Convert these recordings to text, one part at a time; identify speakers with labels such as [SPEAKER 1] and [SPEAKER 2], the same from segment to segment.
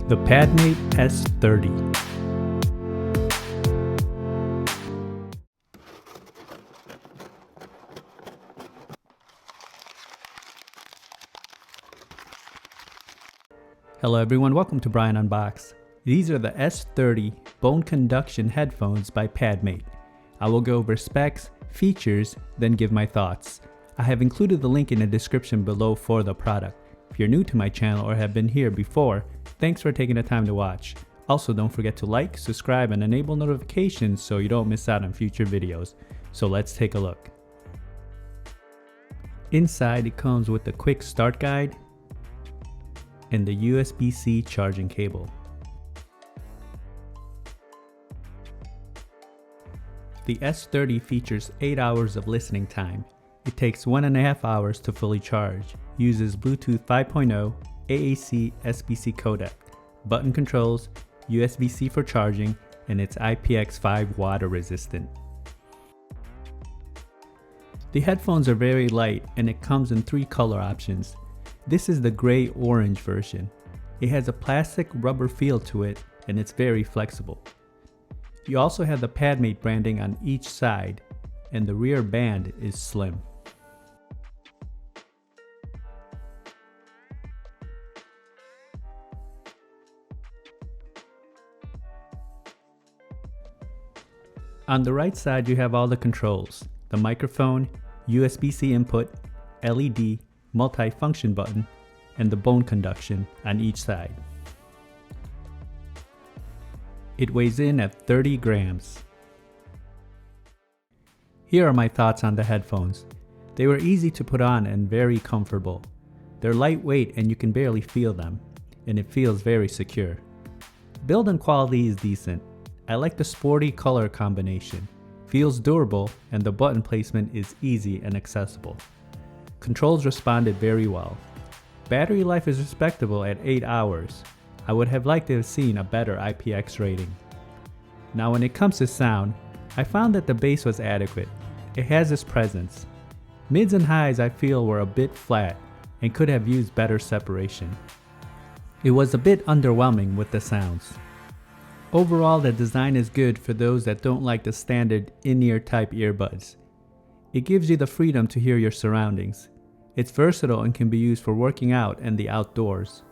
[SPEAKER 1] The Padmate S30. Hello everyone, welcome to Brian Unboxed. These are the S30 Bone Conduction headphones by Padmate. I will go over specs, features, then give my thoughts. I have included the link in the description below for the product. If you're new to my channel or have been here before, thanks for taking the time to watch. Also, don't forget to like, subscribe, and enable notifications so you don't miss out on future videos. So let's take a look. Inside, it comes with a quick start guide and the USB-C charging cable. The S30 features 8 hours of listening time. It takes 1.5 hours to fully charge, uses Bluetooth 5.0, AAC SBC codec, button controls, USB-C for charging, and it's IPX5 water resistant. The headphones are very light and it comes in 3 color options. This is the gray-orange version. It has a plastic rubber feel to it and it's very flexible. You also have the Padmate branding on each side and the rear band is slim. On the right side you have all the controls, the microphone, USB-C input, LED, multi-function button, and the bone conduction on each side. It weighs in at 30 grams. Here are my thoughts on the headphones. They were easy to put on and very comfortable. They're lightweight and you can barely feel them, and it feels very secure. Build and quality is decent. I like the sporty color combination. Feels durable and the button placement is easy and accessible. Controls responded very well. Battery life is respectable at 8 hours. I would have liked to have seen a better IPX rating. Now when it comes to sound, I found that the bass was adequate. It has its presence. Mids and highs I feel were a bit flat and could have used better separation. It was a bit underwhelming with the sounds. Overall, the design is good for those that don't like the standard in-ear type earbuds. It gives you the freedom to hear your surroundings. It's versatile and can be used for working out and the outdoors.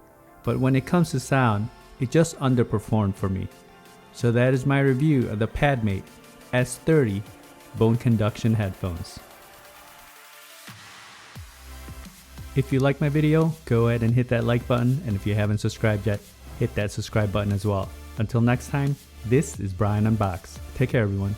[SPEAKER 1] But when it comes to sound, it just underperformed for me. So that is my review of the Padmate S30 Bone Conduction headphones. If you like my video, go ahead and hit that like button, and if you haven't subscribed yet, hit that subscribe button as well. Until next time, this is Brian Unboxed. Take care everyone.